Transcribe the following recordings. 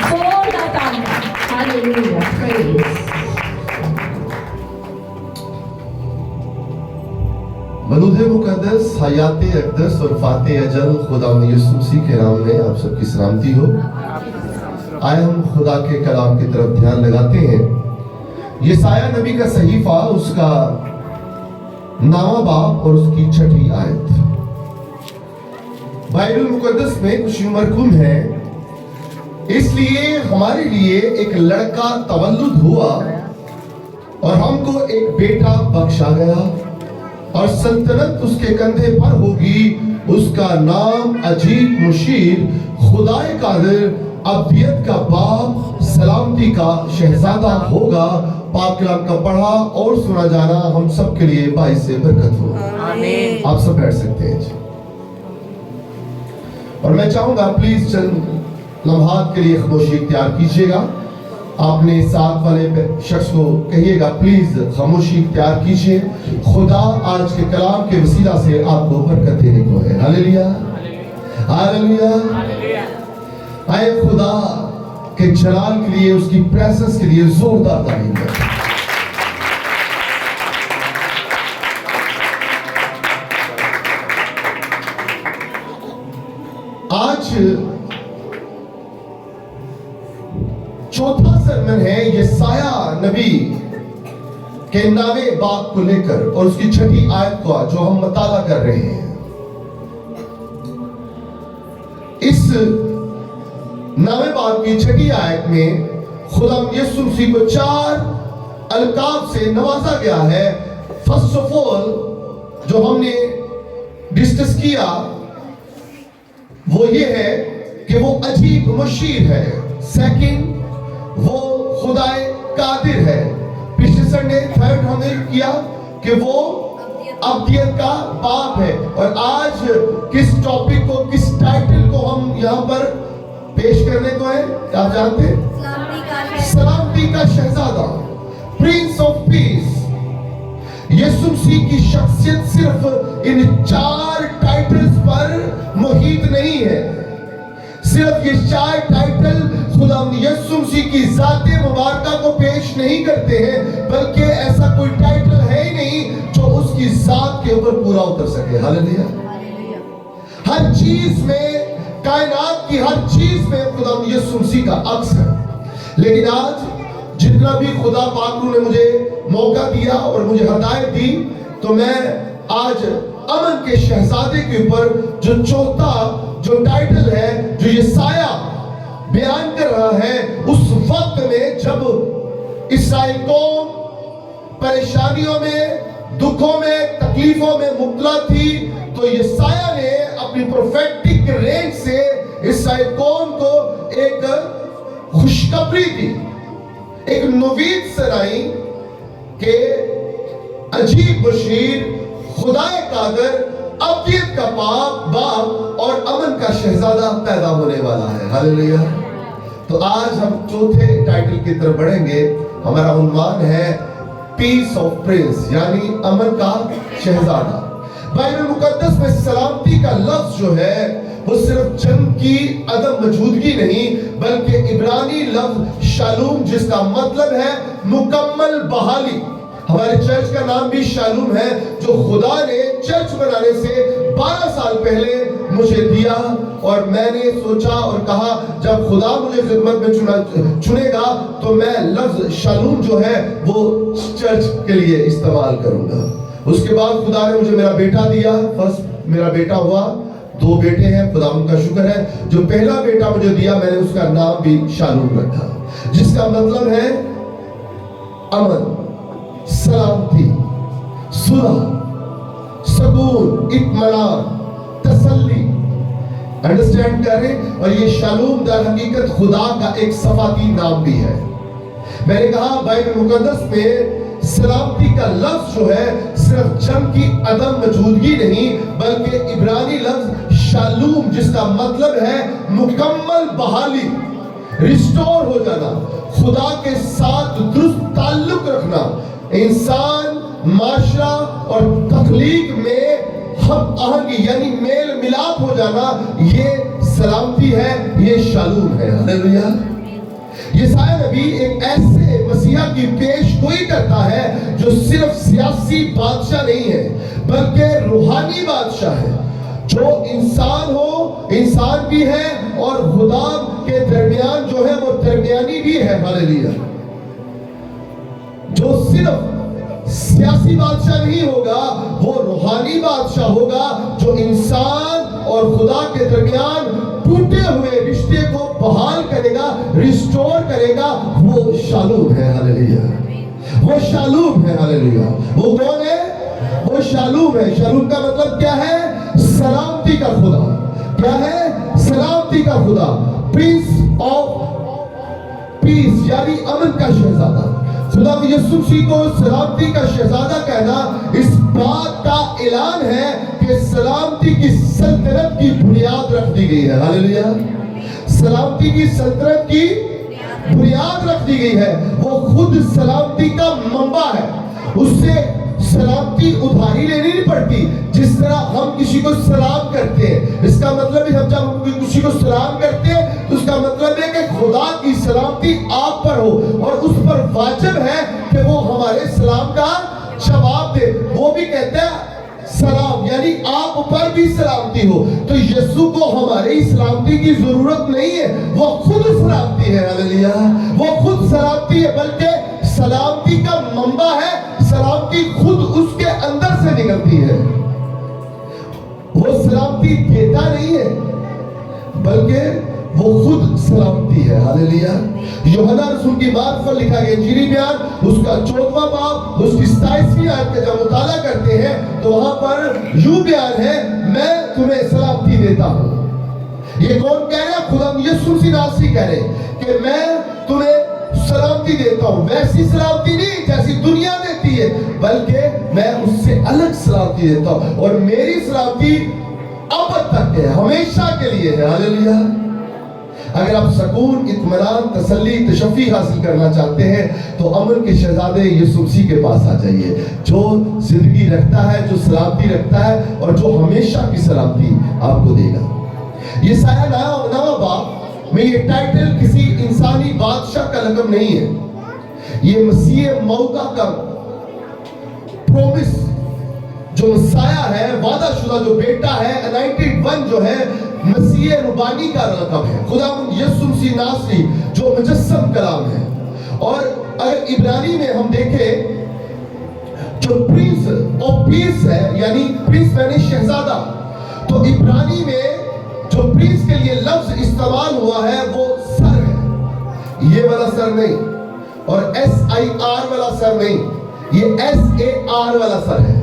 Folatanda. Hallelujah. Praise. मरूद मुकद्दस, हयात अक़दस और फ़ाते अजल खुदा यीशु मसीह के नाम में आप सबकी सलामती हो। आए हम खुदा के कलाम की तरफ ध्यान लगाते हैं। यशायाह नबी का सहीफा, उसका 9वां बाब और उसकी 6ठी आयत। बाइबल मुकद्दस में कुछ मरकूम है, इसलिए हमारे लिए एक लड़का तवल्लुद हुआ और हमको एक बेटा बख्शा गया और सल्तनत उसके कंधे पर होगी। उसका नाम अजीब मुशीर, खुदाए कादिर, अब्दियत का बाप, सलामती का शहजादा होगा। पाक कलाम का पढ़ा और सुना जाना हम सब के लिए बाइस से बरकत हो। आमीन। आप सब बैठ सकते हैं जी। और मैं चाहूंगा प्लीज चंद लम्हात के लिए खामोशी इख्तियार कीजिएगा। आपने साथ वाले शख्स को कहिएगा प्लीज खामोशी इख्तियार कीजिए। खुदा आज के कलाम के वसीला से आपको बरकत देने को है। Hallelujah, hallelujah. आए खुदा के जलाल के लिए, उसकी प्रेजेंस के लिए जोरदार तारीफ करें। आज चौथा सरमन है यशायाह नबी के 9वें बाब को लेकर और उसकी 6ठी आयत को जो हम मुताला कर रहे हैं। इस 9वें बाब की 6ठी आयत में खुदा यीशु मसीह को 4 अलकाब से नवाजा गया है। फर्स्ट ऑफ ऑल जो हमने डिस्कस किया वो ये है कि वो अजीब मुशीर है। सेकंड, वो खुदाए कादिर है। पिछले संडे थर्ड हमने किया कि वो अब्दियत का बाप है। और आज किस टॉपिक को, किस टाइटल को हम यहाँ पर पेश करने को है, आप जानते हैं? सलामती का शहजादा, प्रिंस ऑफ पीस। यीशु मसीह की शख्सियत सिर्फ इन 4 टाइटल्स पर मुहित नहीं है। सिर्फ ये 4 टाइटल खुदा यीशु मसीह की ज़ाते मुबारका को पेश नहीं करते हैं, बल्कि ऐसा कोई टाइटल है ही नहीं जो उसकी ज़ात के ऊपर पूरा उतर सके। हालेलुया। हर चीज में, कायनात की हर चीज में खुदा यीशु मसीह का अक्स है। लेकिन आज जितना भी खुदा पाक ने मुझे मौका दिया और मुझे हदायत दी, तो मैं आज अमन के शहजादे के ऊपर जो चौथा जो टाइटल है, जो यशायाह बयान कर रहा है, उस वक्त में जब इस्राएल कौम परेशानियों में, दुखों में, तकलीफों में मुब्तला थी, तो यशायाह ने अपनी प्रोफेटिक रेंज से इस्राएल कौम को एक खुशखबरी दी, एक नवीद सुनाई कि अजीब बशीर, खुदाए कादिर, अब्दियत का बाप और अमन का शहजादा पैदा होने वाला है। हालेलुया। तो आज हम चौथे टाइटल की तरफ बढ़ेंगे। हमारा उन्वान है पीस ऑफ प्रिंस, यानी अमन का शहजादा। बाइबल मुकद्दस में सलामती का लफ्ज जो है वो सिर्फ जंग की अदम मौजूदगी नहीं, बल्कि इब्रानी लफ्ज शालूम, जिसका मतलब है मुकम्मल बहाली। हमारे चर्च का नाम भी शालूम है, जो खुदा ने चर्च बनाने से 12 साल पहले मुझे दिया। और मैंने सोचा और कहा जब खुदा मुझे खिदमत में चुनेगा तो मैं लफ्ज शालूम जो है वो चर्च के लिए इस्तेमाल करूंगा। उसके बाद खुदा ने मुझे मेरा बेटा दिया। फर्स्ट मेरा बेटा हुआ, 2 बेटे हैं, खुदा उनका शुक्र है। जो पहला बेटा मुझे दिया मैंने उसका नाम भी शालूम रखा, जिसका मतलब है अमन, सलामती, सुलह, सुकून, इत्मीनान, तसल्ली। अंडरस्टैंड करें। और ये शालूम दर हकीकत खुदा का एक सफाती नाम भी है। मैंने कहा बाइबल मुकद्दस में सलामती का लफ्ज जो है सिर्फ जंग की अदम मौजूदगी नहीं, बल्कि इब्रानी लफ्ज शालूम, जिसका मतलब है मुकम्मल बहाली, रिस्टोर हो जाना, खुदा के साथ दुरुस्त ताल्लुक रखना, इंसान, माशरा और तख्लीक में हम आहंगी यानी मेल मिलाप हो जाना, ये सलामती है, ये शालूम है। हालेलुया। یسایہ نبی ایک ایسے مسیحا کی پیش گوئی کرتا ہے جو صرف سیاسی بادشاہ نہیں ہے بلکہ روحانی بادشاہ ہے، جو انسان انسان بھی ہے اور خدا کے درمیان جو ہے وہ درمیانی بھی ہے۔ ہاللیلویا۔ جو صرف سیاسی بادشاہ نہیں ہوگا، وہ روحانی بادشاہ ہوگا جو انسان اور خدا کے درمیان ٹوٹے ہوئے رشتے کو بحال کرے گا، ریسٹور کرے گا۔ وہ شالوم ہے۔ ہاللیلویا۔ وہ شالوم ہے۔ ہاللیلویا۔ وہ کون ہے؟ وہ شالوم ہے۔ شالوم کا مطلب کیا ہے؟ سلامتی کا خدا۔ کیا ہے؟ سلامتی کا خدا۔ پرنس آف پیس، یعنی امن کا شہزادہ۔ خدا یسوع مسیح کو سلامتی کا شہزادہ کہنا اس بات کا اعلان ہے کہ سلامتی کی سلطنت کی بنیاد رکھ دی گئی ہے۔ ہاللیلویا۔ سلامتی کی سلطنت کی بنیاد رکھ دی گئی ہے۔ وہ خود سلامتی کا منبع ہے۔ اس سے سلامتی ادھاری لینی نہیں پڑتی۔ جس طرح ہم کسی کو سلام کرتے ہیں، اس کا مطلب ہے ہم جب کسی کو سلام کرتے ہیں تو اس کا مطلب ہے کہ خدا کی سلامتی آپ پر ہو، اور اس پر واجب ہے کہ وہ ہمارے سلام کا جواب دے۔ وہ بھی کہتا ہے سلام، یعنی آپ پر بھی سلامتی ہو۔ تو یسوع کو ہماری سلامتی کی ضرورت نہیں ہے، وہ خود سلامتی ہے۔ ہاللیلویا۔ وہ خود سلامتی ہے، بلکہ سلامتی کا منبع ہے۔ سلامتی خود اس کے اندر سے نکلتی ہے۔ وہ سلامتی دیتا نہیں ہے بلکہ وہ خود سلامتی ہے۔ ہاللیلویا۔ یوحنا رسول کی بات پر لکھا گیا انجیلی بیان اس کا 14واں باب اس کی 27ویں آیت کا جب مطالعہ کرتے ہیں تو وہاں پر یوں بیان ہے، میں تمہیں سلامتی دیتا ہوں۔ یہ کون کہہ رہا ہے؟ خدا یسوع مسیح ناصری کہہ رہے کہ میں تمہیں سلامتی دیتا ہوں۔ ویسی سلامتی نہیں جیسی دنیا دیتی ہے، بلکہ میں اس سے الگ سلامتی دیتا ہوں، اور میری سلامتی ابد تک ہے، ہمیشہ کے لیے ہے۔ ہاللیلویا۔ اگر آپ سکون، اطمینان، تسلی، تشفی حاصل کرنا چاہتے ہیں تو امن کے شہزادے یسوع مسیح کے پاس آ جائیے، جو زندگی رکھتا ہے، جو سلامتی رکھتا ہے، اور جو ہمیشہ کی سلامتی آپ کو دے گا۔ یسایہ 9واں باب میں یہ ٹائٹل کسی انسانی بادشاہ کا لقب نہیں ہے، یہ مسیح موعودہ کا پرومس، جو مسیح ہے، وعدہ شدہ جو بیٹا ہے، انائٹڈ ون جو ہے، مسیح ربانی کا لقب ہے۔ خدا یسوع مسیح ناصری جو مجسم کلام ہے۔ اور اگر عبرانی میں ہم دیکھیں جو پرنس آف پیس ہے، یعنی پرنس یعنی شہزادہ، تو عبرانی میں جو پرنس کے لیے لفظ استعمال ہوا ہے وہ سر ہے، یہ والا سر نہیں، اور SIR والا سر نہیں، یہ SAR والا سر ہے۔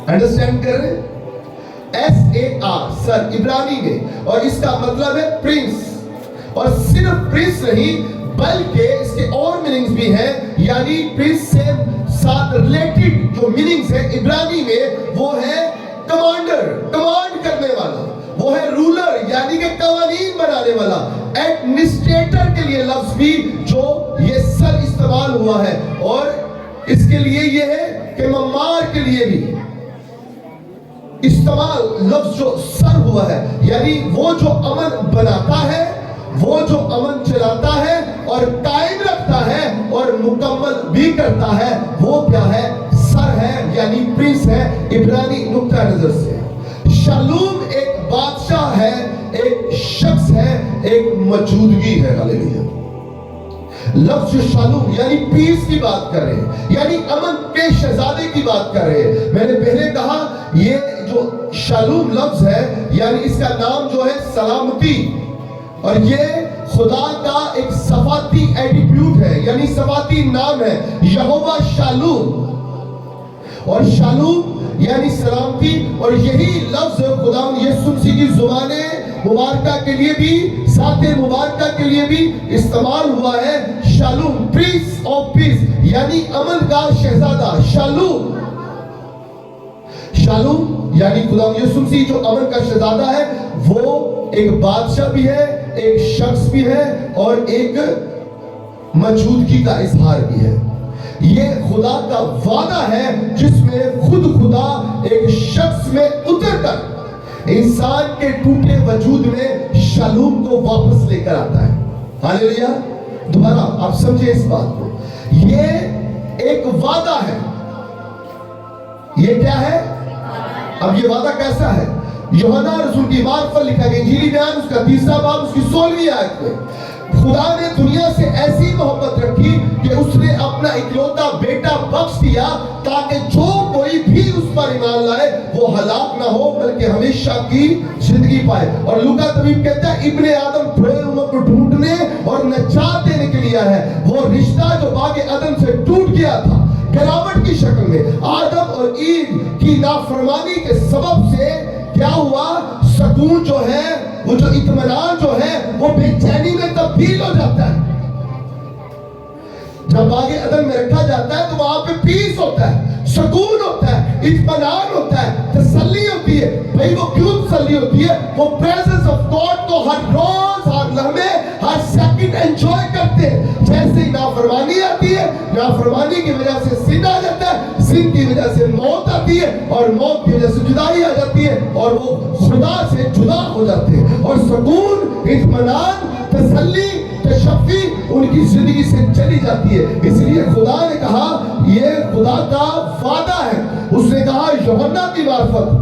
انڈرسٹینڈ کر رہے ہیں؟ SAR سر عبرانی میں، اور اس کا مطلب ہے پرنس، اور صرف پرنس نہیں بلکہ اس کے اور میننگز بھی ہیں، یعنی پرنس سے ساتھ ریلیٹڈ جو میننگز ہیں عبرانی میں وہ ہے کمانڈر، کمانڈ کرنے والا، وہ ہے رولر یعنی کہ قوانین بنانے والا، ایڈمنسٹریٹر کے لیے لفظ بھی جو یہ سر استعمال ہوا ہے، اور اس کے لیے یہ ہے کہ ممار کے لیے بھی استعمال لفظ جو سر ہوا ہے، یعنی وہ جو امن بناتا ہے، وہ جو امن چلاتا ہے اور قائم رکھتا ہے اور مکمل بھی کرتا ہے، وہ کیا ہے؟ سر ہے، یعنی پرنس ہے عبرانی نقطہ نظر سے۔ شالوم ایک بادشاہ ہے، ایک شخص ہے، ایک موجودگی ہے۔ ہاللیلویا۔ لفظ شالوم یعنی پیس کی بات کر رہے ہیں، یعنی امن کے شہزادے کی بات کر رہے ہیں۔ میں نے پہلے کہا یہ جو شالوم لفظ ہے یعنی اس کا نام جو ہے سلامتی، اور یہ خدا کا ایک صفاتی ایٹیٹیوڈ ہے، یعنی صفاتی نام ہے، یہوہ شالوم، اور شالوم یعنی سلامتی، اور یہی لفظ خدا یسوع مسیح کی زبان مبارکہ کے لیے بھی، ذات مبارکہ کے لیے بھی استعمال ہوا ہے۔ شالوم، پرنس آف پیس، یعنی امن کا شہزادہ۔ شالوم، شالوم یعنی خدا یسوع مسیح جو امن کا شہزادہ ہے، وہ ایک بادشاہ بھی ہے، ایک شخص بھی ہے، اور ایک موجودگی کا اظہار بھی ہے۔ یہ خدا کا وعدہ ہے جس میں خود خدا ایک شخص میں اتر کر انسان کے ٹوٹے وجود میں شالوم کو واپس لے کر آتا ہے۔ ہاللیلویا۔ दोबारा आप समझे इस बात को, ये एक वादा है। ये क्या है? अब ये वादा कैसा है? यूहन्ना रसूल की बात पर लिखा गया इंजीली बयान उसका 3रा बाब उसकी 16वीं आयत में, खुदा ने दुनिया से ऐसी मोहब्बत रखी कि उसने अपना इकलौता बेटा बख्श दिया ताकि जो कोई भी उस पर ईमान लाए वो हलाक ना हो बल्कि हमेशा की जिंदगी पाए। और लूका तबीब कहता है इब्ने आदम खोए हुए को ढूंढने और नजात देने के लिए है। वो रिश्ता जो बागे अदम से टूट गया था गिरावट की शक्ल में, आदम और ईव की नाफरमानी के सबब से क्या हुआ? सुकून जो है, वो जो इत्मीनान जो है, वो बेचैनी में तब्दील हो जाता है। जब बागे अदम में रखा जाता है तो वहां पे पीस होता है, सुकून होता है, इत्मीनान होता है, तसल्ली होती है। भाई वो क्यों तसल्ली होती है? वो प्रेजेंस ऑफ गॉड को हर रोज, हर लम्हे, हर सेकंड एंजॉय करते हैं। जैसे ही नाफरमानी आती है, नाफरमानी की वजह से सिन आ जाता है, सिन की वजह से मौत आती है और मौत की वजह से जुदाई आ जाती है और वो खुदा से जुदा हो जाते हैं और सुकून, इत्मीनान, तसल्ली, तशफ़ी उनकी जिंदगी से चली जाती है। इसलिए खुदा ने कहा ये खुदा का वादा है। उसने कहा यूहन्ना की मार्फत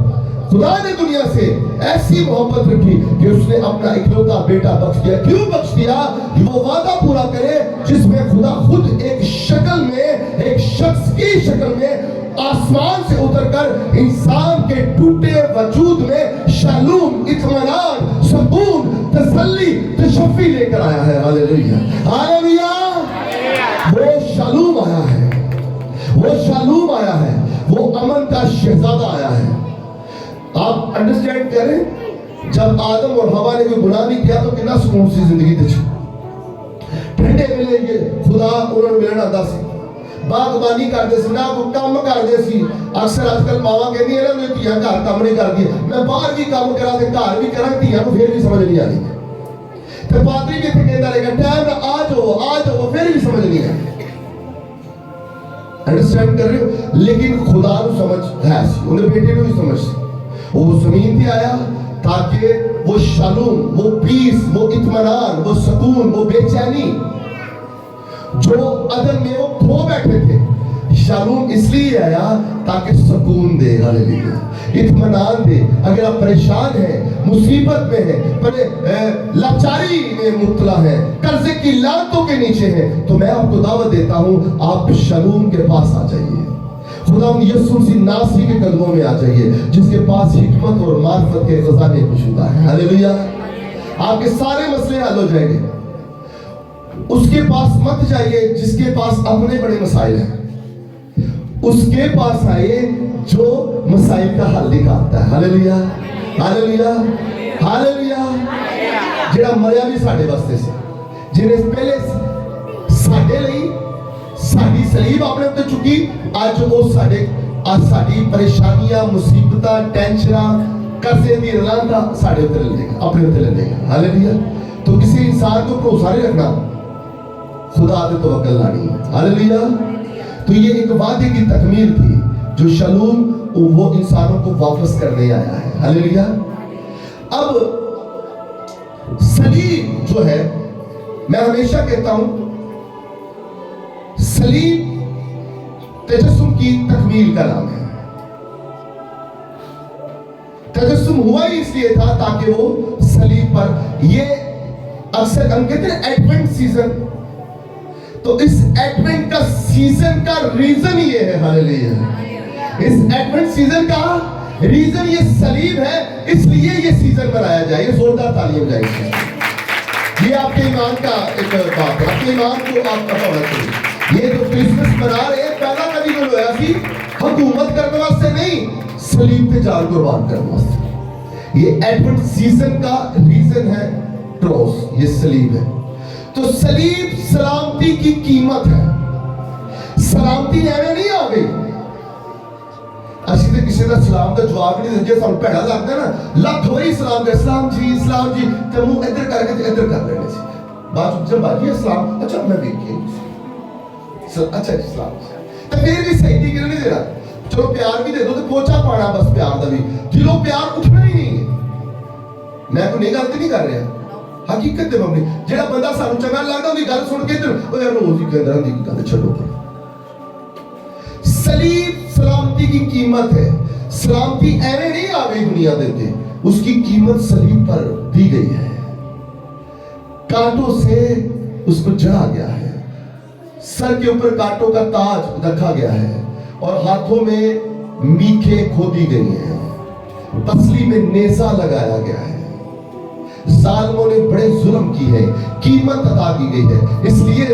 खुदा ने दुनिया से ऐसी मोहब्बत रखी कि उसने अपना इकलौता बेटा बख्श दिया। क्यों बख्श दिया? कि वो वादा पूरा करे जिसमें खुदा खुद एक शक्ल में, एक शख्स की शक्ल में आसमान से उतरकर इंसान के टूटे वजूद में शालूम, इत्मीनान, सुकून, तसल्ली, तशफ़ी लेकर आया है। Hallelujah, hallelujah. वो शालूम आया है, वो शालूम आया है, वो अमन का शहजादा आया है। आप अंडरस्टैंड करें, जब आदम और हवा ने कोई गुनाह नहीं किया तो कितना सुकून सी जिंदगी थी। ठंडे मिलेंगे खुदा उन्होंने मिलना दस बागबानी करते सी ना कोई काम करते सी। अक्सर आजकल मावा कहती है ना मैं धियां घर काम नहीं करती, मैं बाहर भी काम करा ते घर भी करा, धियां को फिर भी समझ नहीं आती। ते पादरी भी इत्थे कहंदा रहेगा टाइम आ जाओ, फिर भी समझ नहीं आती। अंडरस्टैंड कर रहे हो? लेकिन खुदा को समझ है सी, उन्हें बेटे को भी समझ सी। वो जमीन पे आया ताकि वो शालूम, वो पीस, वो इत्मीनान, वो सुकून, वो बेचैनी जो अदम में वो खो बैठे थे, शालूम इसलिए आया ताकि सुकून दे, हालेलुया, इत्मीनान दे। अगर आप परेशान हैं, मुसीबत में हैं, लाचारी में मुब्तला है, कर्जे की लातों के नीचे हैं, तो मैं आपको दावत देता हूं आप शालूम के पास आ जाइए। खुदा यीशु मसीह नासरी के कदमों में आ जाइए जिसके पास हिकमत और मार्फत के खजाने मौजूद है। हालेलुया। आपके सारे मसले हल हो जाएंगे। उसके पास मत जाइए जिसके पास अपने बड़े मसाइल हैं, उसके पास आइए जो मसाइल का हल निकालता है। Hallelujah, hallelujah, hallelujah. जेड़ा मरिया भी साडे वास्ते सी, जिन्हें पहले साडे लई साडी सलीब अपने उत्ते चुकी, आज वो साडी परेशानियां, मुसीबतां, टेंशनां, कर्जे दी रलांदा साडे उत्ते ले लेगा, अपने उत्ते ले लेगा। हालेलुया। तो किसी इंसान को भरोसा नहीं रखना, खुदा पे तवक्कल लानी। हालेलुया। तो ये एक वादे की तकमील थी जो शालूम वो इंसानों को वापस करने आया है। हालेलुया। अब सलीब जो है, मैं हमेशा कहता हूं सलीब तजस्सुम की तकमील का नाम है। तजस्सुम हुआ ही इसलिए था ताकि वो सलीब पर, ये अक्सर हम कहते हैं एडवेंट सीजन, तो इस एडवेंट का सीजन का रीजन ये है। हालेलुया। इस एडवेंट सीजन का रीजन ये सलीब है, इसलिए ये सीजन मनाया जाए। जोरदार तालियां जाएगी। ये आपके ईमान का एक बात है, आपके ईमान को आप पता होना चाहिए। ये जो क्रिसमस मना रहे हैं पहला कभी को होया सी हुकूमत करने वास्ते नहीं, सलीब पे जान कुर्बान करने वास्ते। ये एडवेंट सीजन का रीजन है क्रॉस, ये सलीब है। तो सलीब सलामती की कीमत है। सलामती एवं नहीं आ गई, ਅਸੀਂ ਤੇ ਕਿਸੇ ਦਾ ਸਲਾਮ ਦਾ ਜਵਾਬ ਨਹੀਂ ਦਿੰਦੇ, ਸਾਨੂੰ ਭੈੜਾ ਲੱਗਦਾ ਨਾ, ਲੱਖ ਵਾਰੀ ਸਲਾਮ ਕਰ, ਸਲਾਮ ਜੀ ਤੇ ਮੂੰਹ ਇੱਧਰ ਕਰਕੇ ਤੇ ਇੱਧਰ ਕਰ ਲੈਣੇ ਸੀ। ਬਾਅਦ ਜਦ ਬਾਜੀ ਸਲਾਮ, ਅੱਛਾ ਮੈਂ ਵੇਖਿਆ अच्छा जी सलाम, तो फिर भी सही तरीके नहीं दे रहा। चलो प्यार भी दे दो, तो पोछा पाना बस प्यार का भी, दिलों प्यार उठना ही नहीं है। मैं कोई गलती नहीं कर रहा, ਹਕੀਕਤ ਦੇ ਮਾਮਲੇ ਜਿਹੜਾ ਬੰਦਾ ਸਾਨੂੰ ਚੰਗਾ ਲੱਗਦਾ ਉਹਦੀ ਗੱਲ ਸੁਣ ਕੇ ਤੇ ਉਹ ਯਾਰ ਰੋਜ਼ ਹੀ ਕਹਿੰਦਾ ਦੀ ਗੱਲ ਛੱਡੋ ਪਰ सलीब सलामती की कीमत है सलामती ऐवे नहीं आ गई दुनिया देते उसकी कीमत सलीब पर दी गई है कांटों से उसको जड़ा गया है सर के ऊपर कांटों का ताज रखा गया है और हाथों में मीखे खोदी गई है पसली में नेजा लगाया गया है जालिमों ने बड़े जुल्म की है कीमत अदा की गई है इसलिए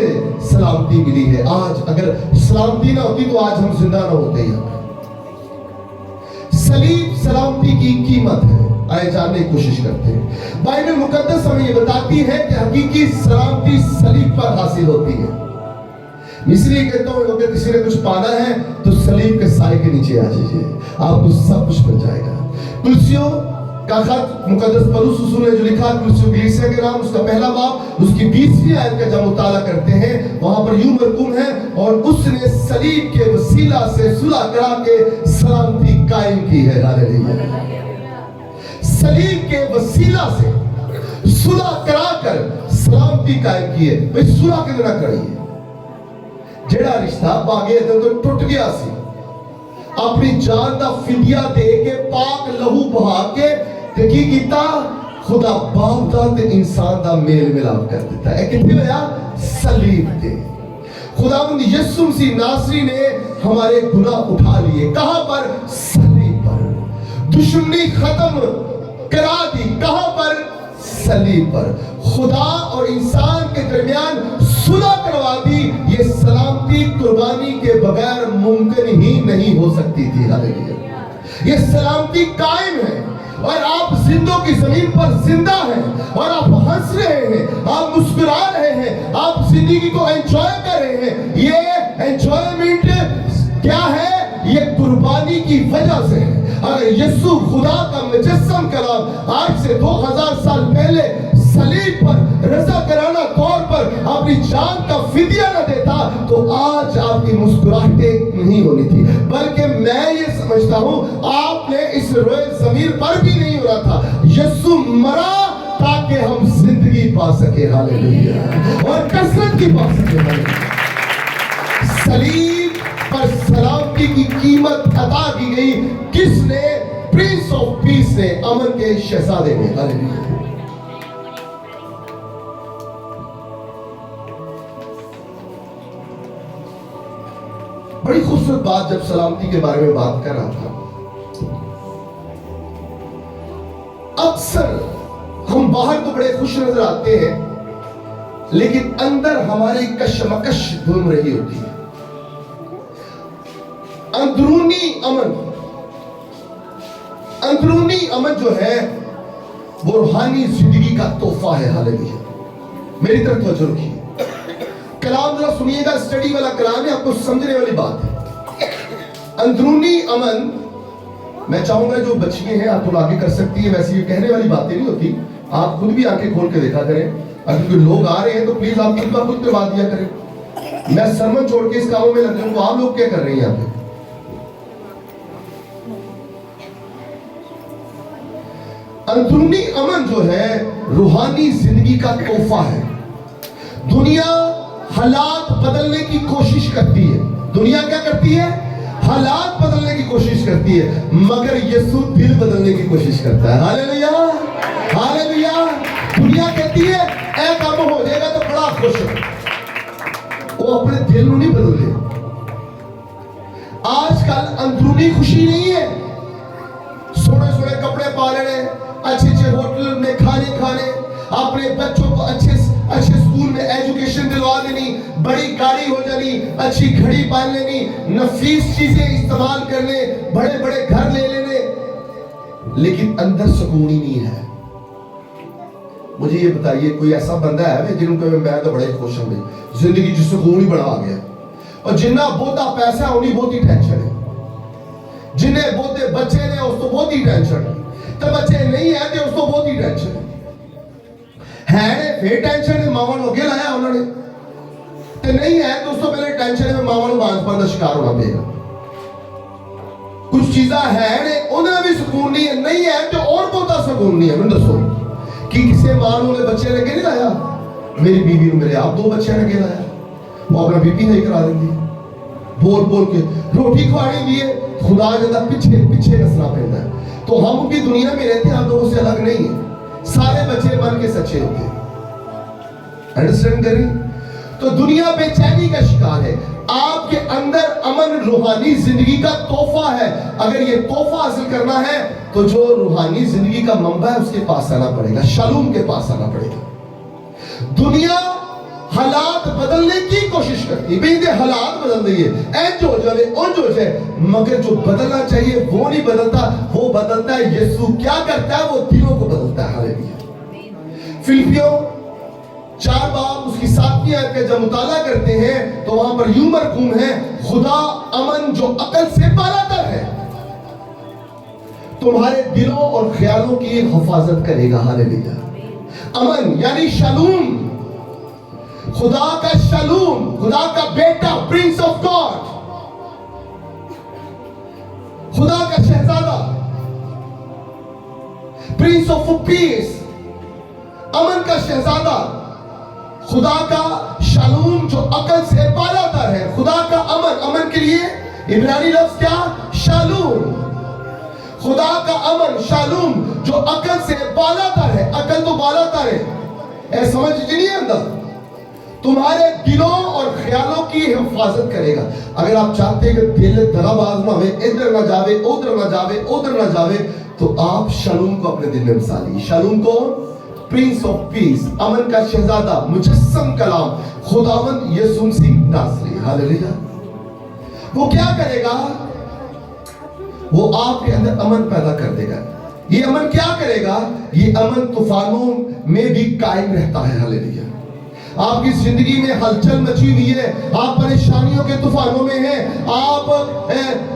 सलामती मिली है आज अगर सलामती ना होती तो आज हम जिंदा ना होते यहाँ सलीब सलामती की कीमत है आए जानने की कोशिश करते हैं बाइबल मुकद्दस हमें ये बताती है कि हकीकी सलामती सलीब पर हासिल होती है इसलिए कहता हूं अगर किसी ने कुछ पाना है तो सलीब के साए के नीचे आ जाइए आपको सब कुछ मिल जाएगा तुलसियों का खत मुकद्दस पौलुस रसूल ने जो लिखा तुलसियों कलीसिया के नाम उसका पहला बाब उसकी 20वीं आयत का जब मुताला करते हैं वहां पर यूं मरकूम है और उसने सलीब के वसीला से सुलह करा के सलामती कायम की है हालेलुया सलीब के वसीला से सुलह करा कर सलामती कायम की है भाई सुलह किदे नाल करी है जेड़ा रिश्ता भागे तो टूट गया सी अपनी जान दा फिदिया दे के पाक लहू बहा के ते की कीता खुदा बाप दा ते इंसान दा मेल मिलाप कर दिता है किथे होया सलीब ते खुदावंद यीशु मसीह नासरी ने हमारे गुनाह उठा लिए कहां पर सलीब पर दुश्मनी खत्म करा दी कहां पर सलीब पर खुदा और इंसान के दरमियान सुलह करवा दी ये सलामती कुर्बानी के बगैर मुमकिन ही नहीं हो सकती थी हालेलुया ये सलामती कायम है और आप जिंदों की जमीन पर जिंदा हैं और आप हंस रहे हैं आप मुस्कुरा रहे हैं आप जिंदगी को एंजॉय कर रहे हैं ये एंजॉयमेंट क्या है ये कुर्बानी की वजह से है अगर यीशु खुदा का मुजस्सम कलाम आज से 2000 साल पहले सलीब पर रज़ा कराना तौर पर अपनी जान का फिदिया न देता तो आज आपकी मुस्कुराहटें नहीं होनी थी बल्कि मैं ये समझता हूँ आपने इस रोए ज़मीर पर भी नहीं हो रहा था यीशु मरा ताकि हम जिंदगी पा सके हालेलुया और कसरत की पा सके हालेलुया सलीब पर सलामती की कीमत अदा की गई किसने प्रिंस ऑफ पीस ने अमन के शहजादे ने हालेलुया बड़ी खूबसूरत बात जब सलामती के बारे में बात कर रहा था अक्सर हम बाहर तो बड़े खुश नजर आते हैं लेकिन अंदर हमारी कशमकश घूम रही होती है अंदरूनी अमन जो है वो रूहानी जिंदगी का तोहफा है हालेलुया मेरी तरफ तवज्जो रखिए कलाम जरा सुनिएगा स्टडी वाला कलाम है आपको समझने वाली बात है अंदरूनी अमन मैं चाहूंगा जो बच्चियां हैं आप थोड़ा आगे कर सकती है वैसे ये कहने वाली बातें नहीं होती आप खुद भी आंखें खोल के देखा करें अगर कोई लोग आ रहे हैं तो प्लीज आप खुद का खुद करवा दिया करें मैं सरमन छोड़ के इस कामों में लग जाऊं आप लोग क्या कर रहे हैं यहाँ पे अंदरूनी अमन जो है रूहानी जिंदगी का तोहफा है दुनिया हालात बदलने की कोशिश करती है दुनिया क्या करती है हालात बदलने की कोशिश करती है मगर यीशु दिल बदलने की कोशिश करता है हालेलुया हालेलुया दुनिया कहती है ऐ काम हो जाएगा तो बड़ा खुश हो वो अपने दिल को नहीं बदलते आजकल अंदरूनी खुशी नहीं है सोने सोने कपड़े पा लेने अच्छे अच्छे होटल में खाने अपने बच्चों को अच्छे स्कूल में एजुकेशन दिलवा देनी बड़ी गाड़ी हो जानी अच्छी घड़ी पाल लेनी नफीस चीजें इस्तेमाल करने बड़े बड़े घर ले लेने लेकिन अंदर सुकून ही नहीं है मुझे ये बताइए कोई ऐसा बंदा है जिनको मैं तो बड़ा ही खुश हूं जिंदगी च सुकून ही बड़ा आ गया और जिन्ना बहुता पैसा उन्नी बहुती टेंशन है जिन्हें बहुते बच्चे ने उस तो बहुती टेंशन है तो बच्चे नहीं है तो उस तो बहुती टेंशन है फिर टेंशन है मावा नु अगे लाया उन्होंने ते नहीं है तो उस तो पहले टेंशन है मावा नु बांझपन का शिकार होना पड़ेगा कुछ चीज़ा है ने उन्हें भी सुकून नहीं है तो और बहुता सुकून नहीं है मैं दसो کہ کسے ماں نے بچے لگے نہیں لایا, میری بیوی نے میرے آپ 2 بچے لگے لایا, وہ اپنا بی پی نہیں کرا دیں گی بول بول کے روٹی کھوانے لیے خدا جاتا پیچھے نسنا پہنتا ہے. تو ہم بھی دنیا میں رہتے ہیں, ہم لوگوں سے الگ نہیں ہیں, سارے بچے بن کے سچے ہوتے ہیں. انڈرسٹینڈ کریں؟ تو دنیا بے چینی کا شکار ہے. آپ کے اندر امن روحانی زندگی کا تحفہ ہے. اگر یہ تحفہ حاصل کرنا ہے تو جو روحانی زندگی کا منبع ہے اس کے پاس آنا پڑے گا, شالوم کے پاس آنا پڑے گا. دنیا حالات بدلنے کی کوشش کرتی ہے, بھئی حالات بدل دیئے, اینج ہو جائے اونج ہو جائے, مگر جو بدلنا چاہیے وہ نہیں بدلتا. وہ بدلتا ہے یسوع. کیا کرتا ہے؟ وہ دلوں کو بدلتا ہے. ہاللیلویہ. فلپیوں 4 باب اس کی 7ویں آیت کا جب مطالعہ کرتے ہیں تو وہاں پر یوں مرقوم ہے, خدا امن جو عقل سے بالاتر ہے تمہارے دلوں اور خیالوں کی حفاظت کرے گا. ہاللیلویہ. امن یعنی شالوم, خدا کا شالوم, خدا کا بیٹا, پرنس آف گاڈ, خدا کا شہزادہ, پرنس آف پیس, امن کا شہزادہ, خدا کا شالوم جو عقل سے بالاتر ہے. خدا کا امن, امن کے لیے عبرانی لفظ کیا؟ شالوم. خدا کا امن شالوم جو عقل سے بالاتر ہے. عقل تو بالاتر ہے, اے سمجھ نہیں ہے اندر, تمہارے دلوں اور خیالوں کی حفاظت کرے گا. اگر آپ چاہتے ہیں کہ دل دغا باز نہ ہوئے, ادھر نہ جاوے ادھر نہ جاوے ادھر نہ جاوے, تو آپ شالوم کو اپنے دل میں مثالی. شالوم کو پرنس آف پیس, امن کا شہزادہ, مجسم کلام, خداوند یسوع مسیح ناصری. ہاللیلویہ. وہ کیا کرے گا؟ وہ آپ کے اندر امن پیدا کر دے گا. یہ امن کیا کرے گا؟ یہ امن طوفانوں میں بھی قائم رہتا ہے. ہاللیلویہ. آپ کی زندگی میں ہلچل مچی ہوئی ہے, آپ پریشانیوں کے طوفانوں میں ہیں, آپ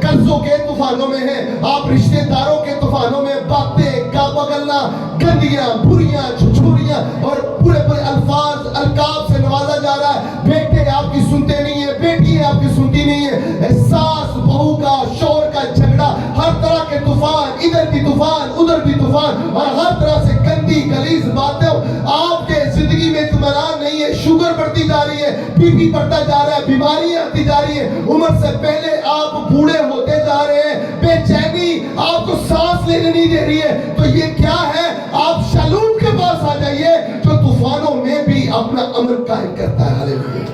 قرضوں کے طوفانوں میں ہیں, آپ رشتہ داروں کے طوفانوں میں, باتیں کا بگلنا, گندیاں, بریاں, چھچوریاں اور پورے الفاظ القاب سے نوازا جا رہا ہے. بیٹے آپ کی سنتے نہیں ہیں, بیٹی آپ کی سنتی نہیں ہے, ساس بہو کا, شوہر کا جھگڑا, ہر طرح کے طوفان, ادھر بھی طوفان ادھر بھی طوفان, اور ہر طرح سے گندی گلیز باتیں. آپ کے زندگی میں اطمینان نہیں ہے, شوگر بڑھتی جا رہی ہے, بی پی بڑھتا جا رہا ہے, بیماریاں آتی جا رہی ہیں, عمر سے پہلے آپ بوڑھے ہوتے جا رہے ہیں, بے چینی آپ کو سانس لینے نہیں دے رہی ہے. تو یہ کیا ہے؟ آپ شالوم کے پاس آ جائیے جو طوفانوں میں بھی اپنا امن قائم کرتا ہے. ہاللیلویہ.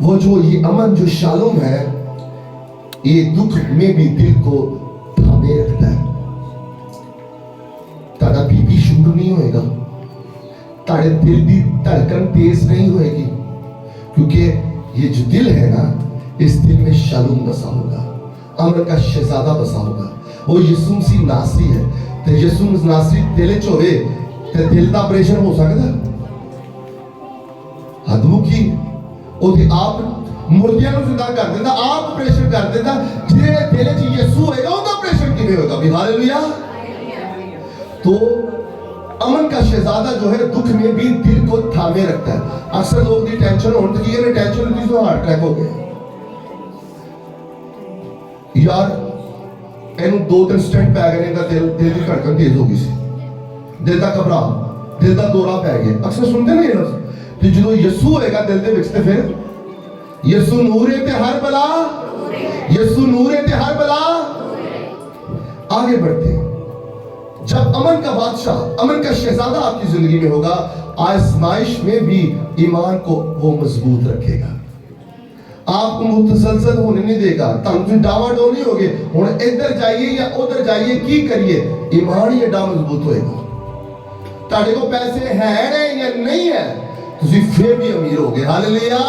وہ جو یہ امن جو شالوم ہے, یہ دکھ میں بھی دل کو تھامے رکھتا ہے. تاکہ بی پی شوگر نہیں ہوئے گا, تاکہ دل دی دھڑکن تیز نہیں ہوئے گی, کیونکہ یہ جو دل ہے نا, اس دل میں شالوم بسا ہوگا, امن کا شہزادہ بسا ہوگا. وہ یسوع مسیح ناصری ہے. تو یسوع ناصری دل چوے تے دل دا آپریشن ہو سکتا ہدو کی وہ آپ مردیاں نو زندہ کر دیتا, آپ آپریشن کر دیتا. جنہیں دل چ یسوع ہوئے گا, ان کا آپریشن کیویں ہوگا؟ بھی ہاللیلویہ. تو امن کا شہزادہ جو ہے دکھ میں بھی دل کو تھامے رکھتا ہے. اکثر لوگ دی ٹینشن ہونے تو یہ ٹینشن ہوتی تو ہارٹ اٹیک ہو گئے یار, اینو 2-3 سٹنٹ پہ گئے کا دل دی دھڑکن تیز ہو گئی سی, دل دا گھبرا, دل دا دورہ پہ گیا. اکثر سنتے نہیں لفظ کہ جدو یسوع ہوئے گا دل دے وچ تے پھر یسوع نور تے ہر بلا, یسوع نور تے ہر بلا. آگے بڑھتے ہیں. جب امن کا بادشاہ, امن کا شہزادہ آپ کی زندگی میں ہوگا, آزمائش میں بھی ایمان کو وہ مضبوط رکھے گا, آپ کو متزلزل ہونے نہیں دے گا. تم ڈاوا ڈول نہیں ہوگے ہوں ادھر جائیے یا ادھر جائیے کی کریے, ایمان ہی ایڈا مضبوط ہوئے گا. تاڑے کو پیسے ہیں یا نہیں ہے, تسی پھر بھی امیر ہوگے. ہاللیلویہ.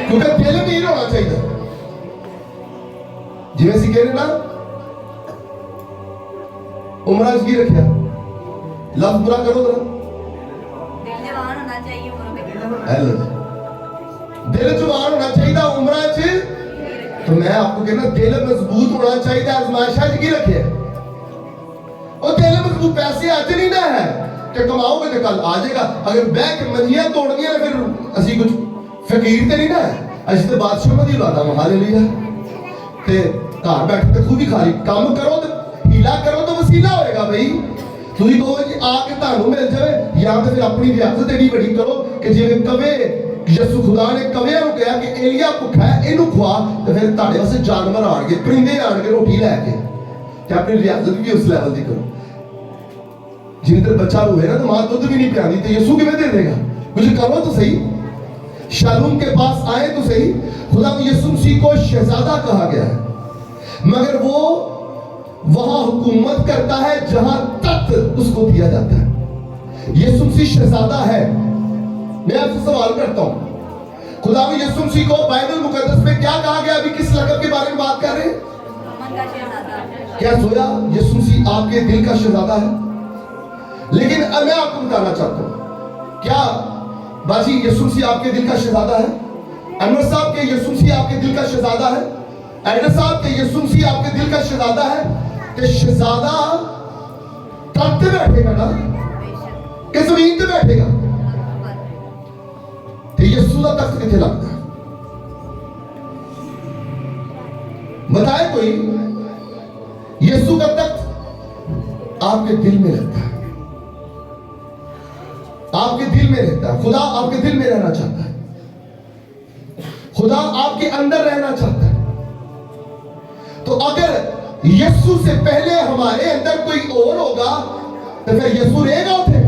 کیونکہ دل امیر ہونا چاہیے. جی میں سی کہنے نا عمرہ کی رکھیا, لفظ برا کرو ذرا, دل جوان ہونا چاہیے عمرہ میں. ہیلو, دل جوان ہونا چاہیے عمرہ چ. تو میں آپ کو کہنا دل مضبوط ہونا چاہیے. آزمائشہ کی رکھے, اور دل مضبوط. پیسے آج نہیں نہ ہے کہ کماؤ گے تو کل آ جائے گا. اگر بینک منجیاں توڑ دیا پھر اسی کچھ فقیر تے نہیں نہ ہے. ਅਸੀਂ ਤੇ ਬਾਦਸ਼ਾਹ ਦੀ ਔਲਾਦ ਹਾਂ, ਹਾਲੇਲੂਇਆ। ਤੇ ਘਰ ਬੈਠ ਕੇ ਖੂਬ ਹੀ ਖਾ ਲਈ, ਕੰਮ ਕਰੋ ਤੇ ਹੀਲਾ ਕਰੋ ਤਾਂ ਵਸੀਲਾ ਹੋਏਗਾ ਬਈ। ਤੁਸੀਂ ਕਹੋ ਜੀ ਆ ਕੇ ਤੁਹਾਨੂੰ ਮਿਲ ਜਾਵੇ, ਜਾਂ ਤਾਂ ਫਿਰ ਆਪਣੀ ਰਿਆਸਤ ਏਡੀ ਵੱਡੀ ਕਰੋ ਕਿ ਜਿਵੇਂ ਕਵੇ ਯਿਸੂ ਖੁਦਾ ਨੇ ਕਵਿਆਂ ਨੂੰ ਕਿਹਾ ਕਿ ਏਲੀਆ ਭੁੱਖਾ ਹੈ ਇਹਨੂੰ ਖਵਾ, ਤੇ ਫਿਰ ਤੁਹਾਡੇ ਵਾਸਤੇ ਜਾਨਵਰ ਆਣਗੇ, ਪਰਿੰਦੇ ਆਣਗੇ ਰੋਟੀ ਲੈ ਕੇ, ਤੇ ਆਪਣੀ ਰਿਆਸਤ ਵੀ ਉਸ ਲੈਵਲ ਦੀ ਕਰੋ। ਜਿੰਨੇ ਦਿਨ ਬੱਚਾ ਹੋਵੇ ਨਾ तो माँ दुध भी नहीं पियाती, तो यीशु किਵੇਂ दे देगा? कुछ करो तो सही। शालूम के पास आए तो सही। खुदा यीशु मसीह को शहजादा कहा गया है, मगर वो वहां हुकूमत करता है जहां तख्त उसको दिया जाता है। यीशु मसीह शहजादा है। मैं आपसे सवाल करता हूं, खुदा यीशु मसीह को बाइबल मुकद्दस में क्या कहा गया? अभी किस लक़ब के बारे में बात कर रहे हैं? अमन का शहजादा। क्या सोया यीशु मसीह आपके दिल का शहजादा है? लेकिन मैं आपको बताना चाहता हूं, क्या बाजी यीशु मसीह आपके दिल का शहजादा है? अनवर साहब के यीशु मसीह आपके दिल का शहजादा है? एडर साहब के यीशु मसीह आपके दिल का शहजादा है? कि शहजादा तख्त पे बैठेगा ना कि जमीन पे बैठेगा? तो यीशु का तख्त किथे लगता है? बताए कोई? यीशु का तख्त आपके दिल में रहता है, आपके दिल में रहता है। खुदा आपके दिल में रहना चाहता है, खुदा आपके अंदर रहना चाहता है। तो अगर यीशु से पहले हमारे अंदर कोई और होगा तो फिर यीशु रहेगा उठे?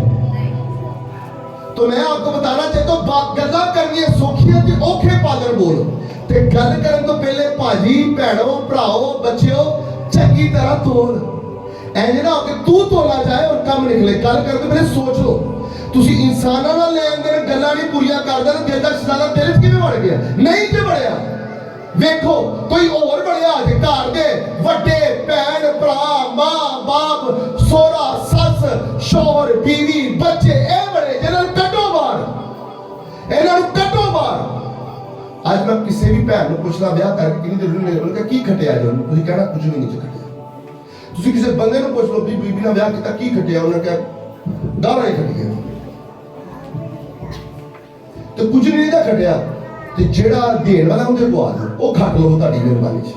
तो मैं आपको बताना चाहता हूं, गल्ला करनी है सौखियां ते औखे पागल बोल, ते गल करन तो पहले भाजी भैणों भराओ बच्चों चंगी तरह तोल। ऐ ना कि तू तोला जाए और कम निकले। गल करते तो पहले सोच लो, ਤੁਸੀਂ ਇਨਸਾਨਾਂ ਨਾਲ ਲੈਣ ਦੇਣ ਗੱਲਾਂ ਨਹੀਂ ਪੂਰੀਆਂ ਕਰਦਾ ਤਾਂ ਦਿਲ ਦਾ ਸ਼ਹਿਜ਼ਾਦਾ ਦਿਲ 'ਚ ਕਿਵੇਂ ਵੜ ਗਿਆ? ਨਹੀਂ ਤੇ ਵੜਿਆ। ਵੇਖੋ ਕੋਈ ਹੋਰ ਵੜਿਆ ਜੇ ਘਰ ਦੇ ਵੱਡੇ ਭੈਣ ਭਰਾ ਮਾਂ ਬਾਪ ਸੋਹਰਾ ਸੱਸ ਸ਼ੌਹਰ ਬੀਵੀ ਬੱਚੇ ਇਹ ਬੜੇ ਜਿਹਨਾਂ ਨੂੰ ਕੱਢੋ ਬਾਹਰ, ਇਹਨਾਂ ਨੂੰ ਕੱਢੋ ਬਾਹਰ। ਅੱਜ ਮੈਂ ਕਿਸੇ ਵੀ ਭੈਣ ਨੂੰ ਪੁੱਛਣਾ ਵਿਆਹ ਕਰਕੇ ਕਿੰਨੀ ਦੇਰ ਹੋਈ ਉਹਨੇ ਕਿਹਾ ਕੀ ਖਟਿਆ ਜੀ ਉਹਨੂੰ, ਤੁਸੀਂ ਕਹਿਣਾ ਕੁਝ ਵੀ ਨਹੀਂ ਖਟਿਆ। ਤੁਸੀਂ ਕਿਸੇ ਬੰਦੇ ਨੂੰ ਪੁੱਛ ਲਓ ਵੀ ਬੀਬੀ ਨਾਲ ਵਿਆਹ ਕੀਤਾ ਕੀ ਖਟਿਆ, ਉਹਨੇ ਕਿਹਾ ਦਾਣਾ ਹੀ ਖਟਿਆ। तो कुछ नहीं था खटिया, तो जेड़ा देने वाला उनके को आ जाओ वो खट लो ताड़ी मेहरबानी से।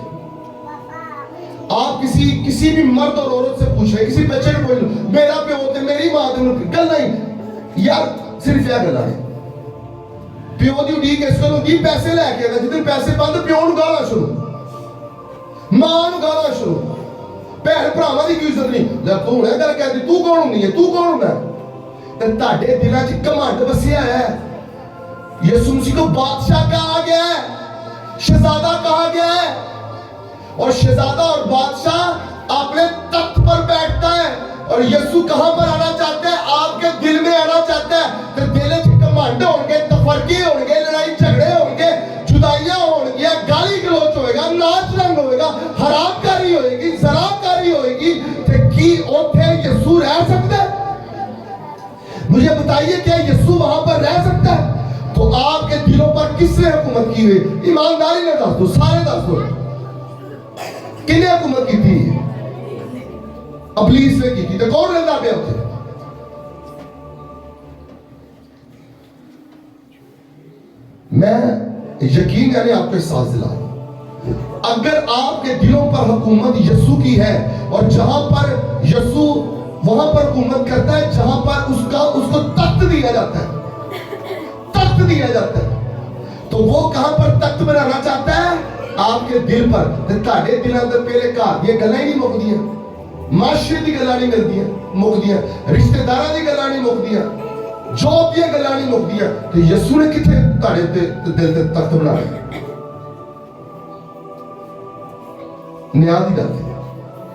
आप किसी भी मर्द और औरत से पूछ रहे, किसी बच्चे को पूछ लो मेरा प्यो ते मेरी मां ते गल नहीं यार, सिर्फ यह गल है प्यो दी उड़ीक इस गल होंदी पैसे लैके आंदा, जिस दिन पैसे बंद प्यो नूं गालां शुरू, मां नूं गालां शुरू, भैन भरावां दी कोई इज्जत नहीं। जब तू हुणे गल कहदी तू कौन हुंदी है, तू कौन हुंदा ते तुहाडे दिलां 'च घमंड वसिया है। यीशु मसीह को बादशाह कहा गया है, शहजादा कहा गया है, और शहजादा और बादशाह अपने तख्त पर बैठता है। और यीशु कहां पर आना चाहता है? आपके दिल में आना चाहता है। तो दिल में घमंड होंगे, तफरके होंगे, लड़ाई झगड़े होंगे, जुदाइयां होंगी, गाली गलोच होएगा, नाच रंग होएगा, हरामकारी होएगी, शराबकारी होएगी, तो की ओथे यीशु रह सकता है? मुझे बताइए क्या यीशु वहां पर रह सकता है? तो आपके दिलों पर किसने हुकूमत की हुई? ईमानदारी ने दस दो, सारे दस दो किन्हें हुकूमत की थी? इब्लीस ने की थी। तो कौन रहता पे उसे? मैं यकीन यानी आपको एहसास दिला, अगर आपके दिलों पर हुकूमत यीशु की है और जहां पर यीशु वहां पर हुकूमत करता है जहां पर उसको तख्त दिया जाता है, तख्त दिया जाता है, तो वो कहां पर तख्त बनाना चाहता है? आपके दिल पर। ते ताड़े दिलां दे पहले घर दी गल्लां ही नहीं मुकदियां, माशरे दी गल्लां नहीं मिलदियां मुकदियां, रिश्तेदारां दी गल्लां नहीं मुकदियां, जॉब दी गल्लां नहीं मुकदियां। ते यीशु ने किथे ताड़े ते दिल ते तख्त बनाया? न्याय दी गल है,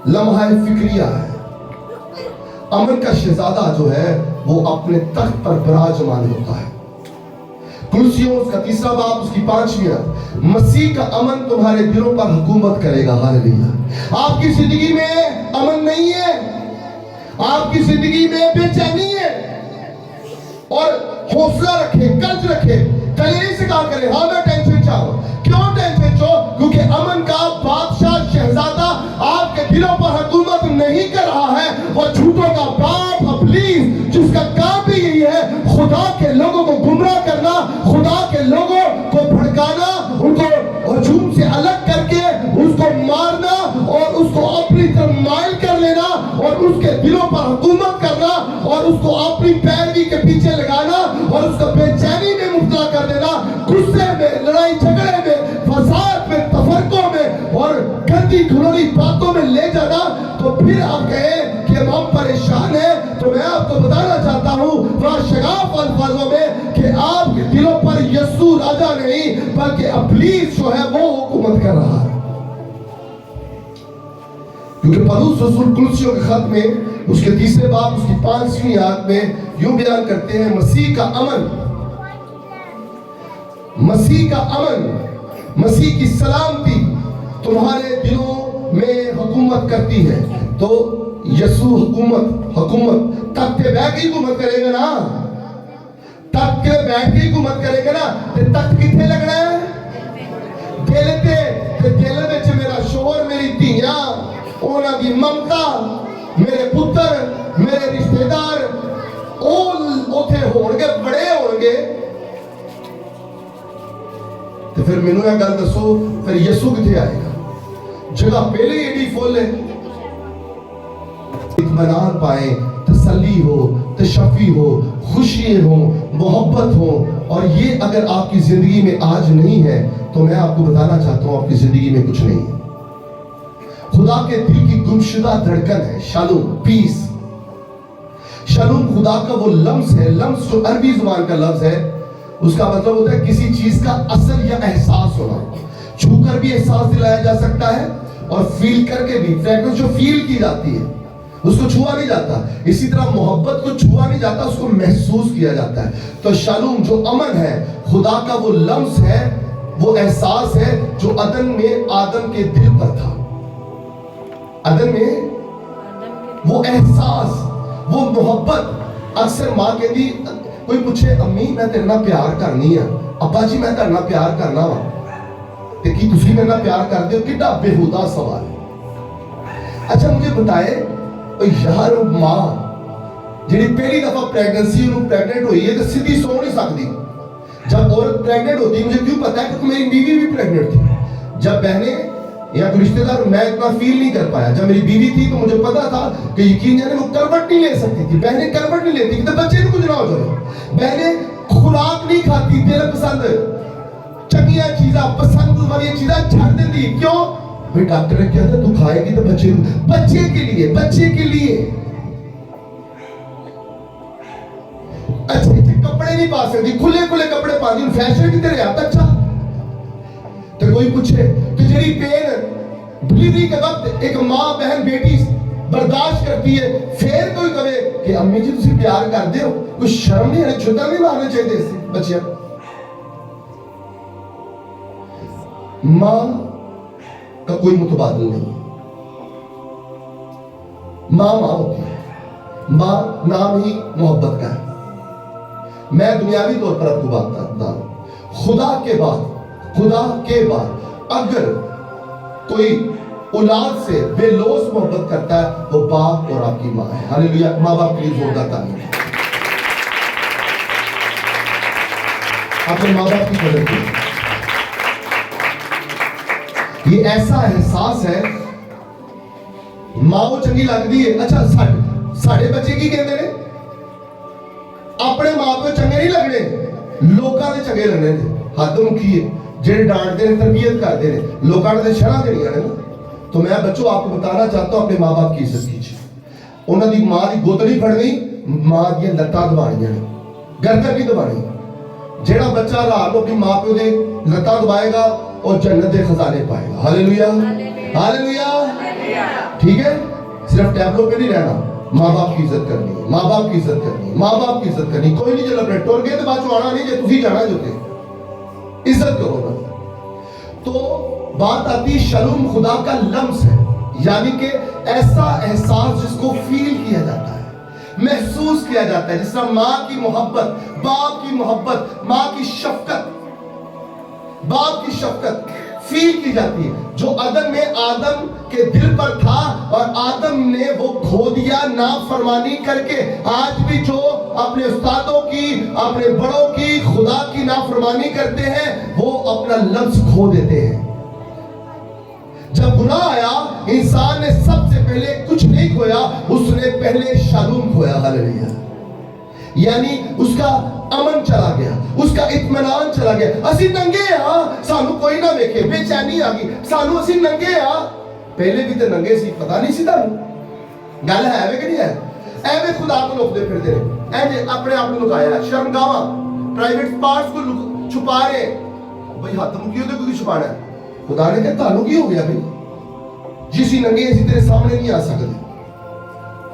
लम्हा फिक्रिया है। अमन का शहजादा जो है वो अपने तख्त पर विराजमान होता है। कुलसियों उसका 3रा बाब उसकी 5वीं आयत, मसीह का अमन तुम्हारे दिलों पर हुकूमत करेगा। हालेलुया। आपकी जिंदगी में अमन नहीं है, आपकी जिंदगी में बेचैनी है, और हौसला रखे, कर्ज रखे, कलेश से कहा करे हाँ मैं टेंशन चाहूं। क्यों टेंशन चाहो? क्योंकि अमन का बादशाह शहजादा आपके दिलों पर हुकूमत नहीं कर रहा है, वो झूठों का बाप इब्लीस जिसका काम भी यही है खुदा के लोगों को गुमराह करना, खुदा के लोगों को भड़काना, और उसके दिलों पर हुकूमत करना और उसको अपनी पैरवी के पीछे लगाना और उसको बेचैनी में मुब्तला कर देना, गुस्से में, लड़ाई झगड़े में, फसाद में, तफरकों में और गंदी घिनौनी बातों में ले जाना, तो फिर आप कहें कि हम परेशान हैं। तो मैं आपको बताना चाहता हूँ वह शगाफ अल्फाजों में कि आपके दिलों पर यस्सु राजा नहीं बल्कि इब्लीस जो है वो हुकूमत कर रहा है। क्योंकि पौलुस रसूल कुलसियों के खत में उसके 3 बाब उसकी 5वीं आयत में यूं बयान करते हैं, मसीह का अमन, मसीह का अमन, मसीह की सलामती तुम्हारे दिलों में हुकूमत करती है। तो यीशु हुकूमत तख्त पे बैठ के हुकूमत करेगा ना, तख्त पे बैठ के हुकूमत करेगा ना, ते तख्त किथे लगना है? दिल ते दिल विच मेरा शोर, मेरी धीयां, उन्हां दी ममता, मेरे पुत्र, मेरे रिश्तेदार ਉਹ ਉਥੇ ਹੋਣਗੇ, ਬੜੇ ਹੋਣਗੇ। ਤੇ ਫਿਰ ਮੈਨੂੰ ਇਹ ਗੱਲ ਦੱਸੋ, ਫਿਰ ਯਿਸੂ ਕਿੱਥੇ ਆਏਗਾ? जगह पहले ही एडी फुल है। इत्मीनान पाए, तसल्ली हो, तशफ़ी हो, खुशी हो, मोहब्बत हो। और ये अगर आपकी जिंदगी में आज नहीं है तो मैं आपको बताना चाहता हूँ आपकी जिंदगी में कुछ नहीं है। खुदा के दिल की गुमशुदा धड़कन है शालूम, पीस। शालूम खुदा का वो लम्स है, लम्स जो अरबी जुबान का लफ्ज है, उसका मतलब होता है किसी चीज का असर या एहसास होना। छूकर भी एहसास दिलाया जा सकता है और फील करके भी, फ्रेगरेंस जो फील की जाती है उसको छुआ नहीं जाता, इसी तरह मोहब्बत को छुआ नहीं जाता, उसको महसूस किया जाता है। तो शालूम जो अमन है, खुदा का वो लम्स है, वो एहसास है जो अदन में आदम के दिल पर था। अदन में वो एहसास, वो मोहब्बत। अक्सर मां कहती, कोई पूछे अम्मी मैं तेरे नाल प्यार करनी है, अब्बा जी मैं तेरे नाल प्यार करना वा, ते की तुसी मेरे नाल प्यार करदे हो? कितना बेहुदा सवाल है। अच्छा मुझे बताए यार, मां जिहड़ी पहली दफा प्रेगनेंसी प्रेग्नेंट हुई है तो सीधी सो नहीं सकती। जब औरत प्रेग्नेंट होती है, मुझे क्यों पता है क्योंकि मेरी बीवी भी प्रेग्नेंट थी। जब बहनें या रिश्तेदार, मैं इतना फील नहीं कर पाया। जब मेरी बीवी थी तो मुझे पता था कि यकीन जाने वो करवट नहीं ले सकती थी। बहनें करवट नहीं लेती तो बच्चे को कुछ ना हो जाए। बहनें खुराक नहीं खाती, दिल पसंद चंगिया चीज़ा, पसंद वाली चीज़ा छाड़ देती। क्यों भाई? डॉक्टर ने कहा था तू खाएगी तो बच्चे के लिए, बच्चे के लिए। अच्छे कपड़े नहीं पा सकती, खुले कपड़े पाती, फैशन की तरह आता। अच्छा तो कोई पूछे कि जेरी पेन डिलीवरी के वक्त एक मां बहन बेटी बर्दाश्त करती है, फिर कोई कहे कि अम्मी जी तुम प्यार करते हो, कुछ शर्म नहीं है? छुट्टा नहीं मारना चाहिए इससे बच्चियां। मां का कोई मुतबादल नहीं। मां होती है, मां नाम ही मोहब्बत का है। मैं दुनियावी तौर पर आपको बात करता हूं, खुदा के बाद अगर कोई औलाद से बेलोस मोहब्बत करता है वो बाप और आपकी मां है। हालेलुया, मां बाप के लिए जोरदार ताली। अपने मां बाप की कदर करें। ये ऐसा एहसास है, मां को चंगी लगती है। अच्छा साढ़े बच्चे की कहते हैं, अपने मां प्यो चंगे नहीं लगने, लोगों के चंगे लगने। हद मुखी है जेडे डांटते हैं, तरबियत करते हैं, लोगों ने शराह देनियां ने ना। तो मैं बच्चों आपको बताना चाहता हूं अपने मां बाप की इज्जत कीजिए। उन्होंने मां की गुत्त नहीं फड़नी, मां दी लत्तां दबाणियां ने, गर्दन नहीं दबानी। जेड़ा बच्चा रात को अपनी मां प्यो दे लत्तां दबाएगा और जन्नत के खजाने पाएगा। Hallelujah, hallelujah. ठीक है, सिर्फ टैबलों पे नहीं रहना, मां बाप की इज्जत करनी है, मां बाप की इज्जत करनी है, मां बाप की इज्जत करनी। कोई नहीं जब टुर गए तो बाद आना नहीं, जो तुसी जाना जो इज्जत करो ना। तो बात आती शलूम खुदा का लम्स है, यानी कि ऐसा एहसास जिसको फील किया जाता है, महसूस किया जाता है। जिस तरह मां की मोहब्बत, बाप की मोहब्बत, मां की शफकत, बाप की शफकत फील की जाती है, जो अदन में आदम के दिल पर था और आदम ने वो खो दिया नाफरमानी करके। आज भी जो अपने उस्तादों की, अपने बड़ों की, खुदा की नाफरमानी करते हैं, वो अपना लफ्ज खो देते हैं। जब गुनाह आया, इंसान ने सबसे पहले कुछ नहीं खोया, पहले शालूम खोया, हालेलुया। यानी उसका अमन चला गया, उसका इत्मीनान चला गया। असी नंगे आ, सानू कोई ना वेखे, बेचैनी आ गई सानू, असी नंगे आ। पहले भी तो नंगे सी, पता नहीं सी तानू। गल है वे कि नहीं है? एवें खुदा को लुकदे फिरदे ने, ऐ अपने आप को लुकाया, शर्मगावा प्राइवेट पार्ट्स को छुपा रहे। भाई हथ मुकी ओदे कोई छुपाना है? खुदा ने कहा तानू की हो गया भाई, जिसी नंगे असी तेरे सामने नहीं आ सकते।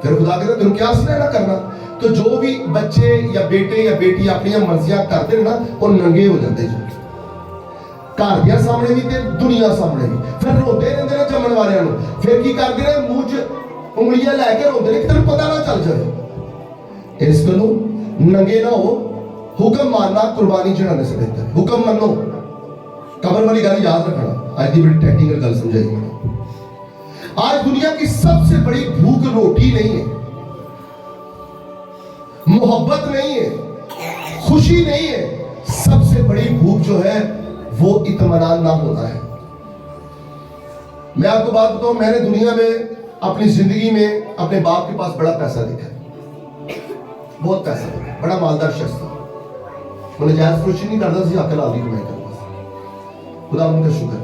फिर खुदा कहता तुम क्या सी ना करना। तो जो भी बच्चे या बेटे या बेटी अपनी मर्जियां करते हैं ना, वो नंगे हो जाते हैं, घर दिया सामने भी ते दुनिया सामने भी। फिर रोते रहते हैं जमन वाले, फिर की करते हैं, मुंह च उंगलियां लैके रोते हैं कि तेन पता ना चल जाए। इस गलों नंगे ना हो, हुक्म मानना कुर्बानी चढ़ाने से बेहतर। हुक्म मनो, कबर वाली गल याद रखना। आज की बड़ी टेक्निकल गल समझाई मैंने। आज दुनिया की सबसे बड़ी भूख रोटी नहीं है, मोहब्बत नहीं है, खुशी नहीं है। सबसे बड़ी भूख जो है वो इत्मीनान ना होना है। मैं आपको बात बताऊं, मैंने दुनिया में अपनी जिंदगी में अपने बाप के पास बड़ा पैसा देखा है, बहुत पैसा देखा, बड़ा मालदार शख्स था। उन्हें जायज फरोशी नहीं करता सी, हक लाल की कमाई करता। खुदा उनका शुक्र।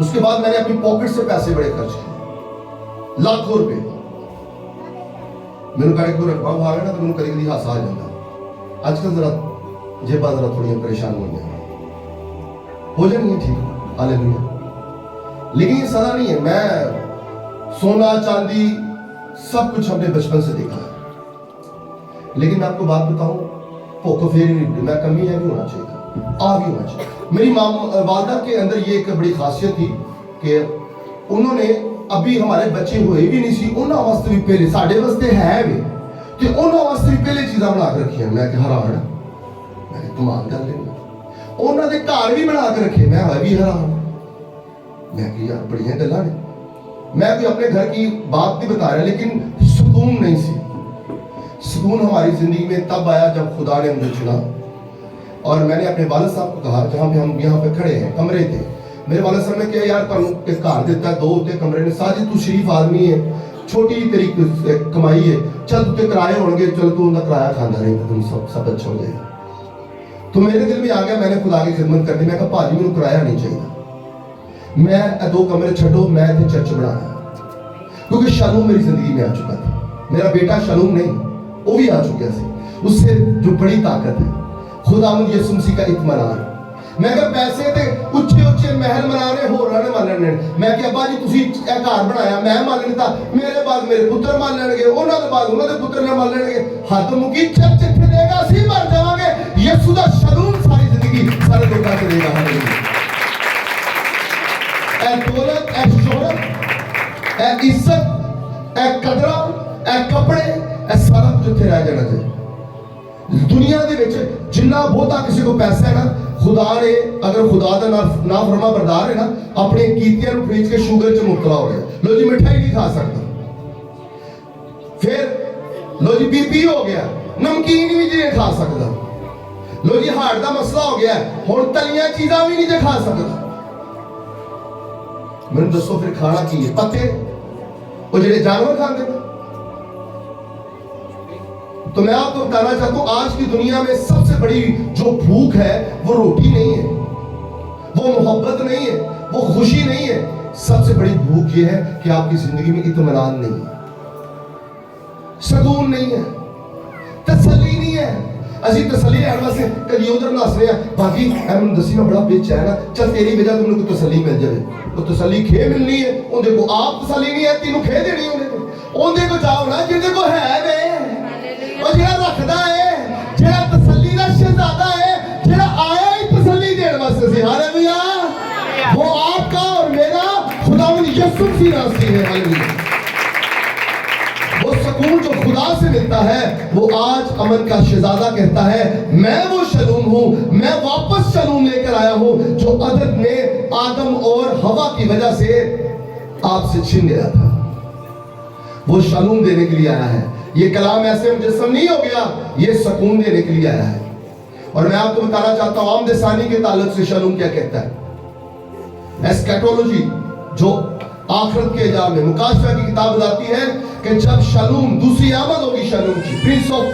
उसके बाद मैंने अपनी पॉकेट से पैसे बड़े खर्च किए, लाखों रुपए। मैंने कहा कोई रकबा आ गया ना तो मैंने कभी हासा आ जाता। आजकल जरा जेबा जरा थोड़ी परेशान हो जाएंगी, ठीक, हालेलुया। लेकिन ये सदा नहीं है। मैं सोना चांदी सब कुछ हमने बचपन से देखा है। लेकिन मैं आपको बात बताऊं, भूख फेर नहीं, मैं कमी है भी होना चाहिए, आ भी होना चाहिए। मेरी वालदा के अंदर ये एक बड़ी खासियत थी कि उन्होंने अभी हमारे बच्चे हुए भी नहीं सी, उन्होंने वास्ते भी पहले साढ़े वास्ते है भी कि उन्होंने वास्ते भी पहले चीज़ां बना के रखी। मैं हैरान, मैं कमाल कर लेना। उन्होंने घर भी बना के रखे, मैं भी हैरान। मैं कि यार बड़िया गल्लां ने। मैं भी अपने घर की बात नहीं बता रहा, लेकिन सुकून नहीं सी। सुकून हमारी जिंदगी में तब आया जब खुदा ने मुझे चुना। और मैंने अपने वालिद साहब को कहा, जहाँ पे हम यहाँ पे खड़े हैं, कमरे थे, मेरे वालिद साहब ने कहा यार तुम एक घर देता है, 2 उत्ते कमरे ने, साजी तू शरीफ आदमी है, छोटी तेरी कमाई है, चल तू किराए होंगे, चल तू उनका किराया खाना नहीं, तुम सब अच्छा हो जाएगा। तो मेरे दिल में आ गया, मैंने खुदा की खिदमत कर दी। मैं कहा भाजी मैंने किराया नहीं चाहिए, मैं 2 कमरे छो, मैं इतने चर्च बनाना। क्योंकि शालूम मेरी जिंदगी में आ चुका था। मेरा बेटा शालूम नहीं, वो भी आ चुका से। उससे जो बड़ी ताकत है खुदावंद यीशु मसीह का इत्मीनान। मैं कहा पैसे ते उच्चे उच्चे महल बनाने हो रहा ने मानने। मैं कि अब्बा जी तुसी घर बनाया, मैं मान लेता, मेरे बाद मेरे पुत्र मान लेंगे, उन्होंने बाद उन्होंने पुत्र ने मान लेंगे। हद मुकी चर्च इत्थे देगा, असीं मर जावांगे। यीशु दा शालूम सारी जिंदगी सारे लोकां ते देगा। हालेलुया। ए दौलत, ए शोहरत, ए इज्जत, ए कदरा, ए कपड़े, ए सारा कुछ इत्थे रह जाना चाहिए। दुनिया दे विच जिन्ना बहुता किसी को पैसा है ना, खुदा ने अगर खुदा का ना फरमा बरदार है ना, अपने कीतियां नूं खरीद के शुगर च मुबतला हो गया। लो जी मिठाई नहीं खा सकता, फिर लो जी बीपी हो गया, नमकीन भी नहीं खा सकता। लो जी हार्ट का मसला हो गया, हुण तलियां चीज़ां भी नहीं खा सकता। मैनूं दसो फिर खाना की है? पत्ते वो जिहड़े जानवर खाते। तो मैं आपको बताना चाहता हूं, आज की दुनिया में सबसे बड़ी जो भूख है वो रोटी नहीं है, वो मोहब्बत नहीं है, वो खुशी नहीं है। सबसे बड़ी भूख ये है कि आपकी जिंदगी में इत्मीनान नहीं है, सुकून नहीं है, तसल्ली नहीं है। असी तसल्ली हर वास्ते कभी उधर नस रहे हैं, बाकी मैं दसी मैं बड़ा बेचैन है, चल तेरी वजह तुमने कोई तसल्ली मिल जाए। वो तसल्ली खे मिलनी है, उनके को आप तसल्ली नहीं है, तेनों खे देनी उन्हें को जाओ ना जिन्हें को है वे, और जेड़ा रखदा है, जेड़ा तसल्ली दा शहजादा है, जेड़ा आया ही तसल्ली देने वास्ते से। हालेलुया। वो आपका और मेरा खुदावंद यीशु मसीह नासरी है। हालेलुया। वो सुकून जो खुदा से मिलता है, वो आज अमन का शहजादा कहता है मैं वो शालूम हूं, मैं वापस शालूम लेकर आया हूं जो अदद में आदम और हवा की वजह से आपसे छीन गया था। वो शालूम देने के लिए आया है। ये कलाम ऐसे मुजस्सम नहीं हो गया, ये सुकून देने के लिए आया है। और मैं आपको बताना चाहता हूं आमद सानी के ताल्लुक से शालूम क्या कहता है। एस्कैटोलॉजी जो आखिरत के एजाम में मुकाशफा की किताब बताती है कि जब शलूम दूसरी आमद होगी शलूम की प्रिंस ऑफ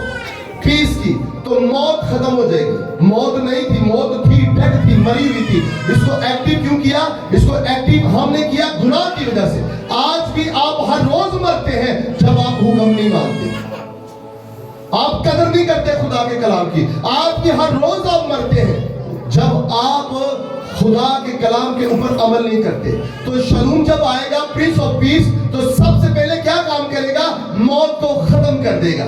पीस की तो मौत खत्म हो जाएगी। मौत नहीं थी, मौत थी, डेड थी, मरी हुई थी। इसको एक्टिव क्यों किया? इसको एक्टिव हमने किया गुनाह की वजह से। आज भी आप हर रोज मरते हैं जब आप हुक्म नहीं मानते, आप कदर नहीं करते खुदा के कलाम की। आज भी हर रोज आप मरते हैं जब आप खुदा के कलाम के ऊपर अमल नहीं करते। तो शलूम जब आएगा प्रिंस ऑफ पीस तो सबसे पहले क्या काम करेगा? मौत को खत्म कर देगा,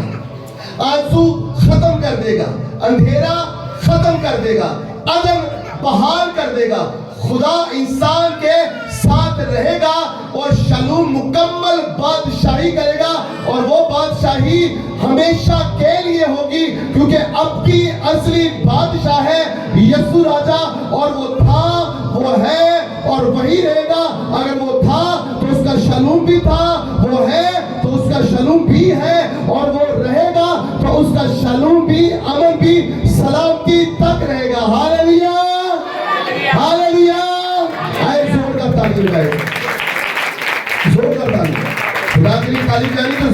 आंसू खत्म कर देगा, अंधेरा खत्म कर देगा, अदम बहाल कर देगा। खुदा इंसान के साथ रहेगा और शलूम मुकम्मल बादशाही करेगा और वो बादशाही हमेशा के लिए होगी क्योंकि अब की असली बादशाह है यीशु राजा और वो था, वो है और वही रहेगा। अगर वो था तो उसका शलूम भी था, वो है तो उसका शलूम भी है और वो रहेगा तो उसका शलूम भी, अमन भी सलामती तक रहेगा। Hallelujah, hallelujah. आए जोरदार ताली बजाएं, जोरदार ताली। खुदा के लिए ताली बजानी तो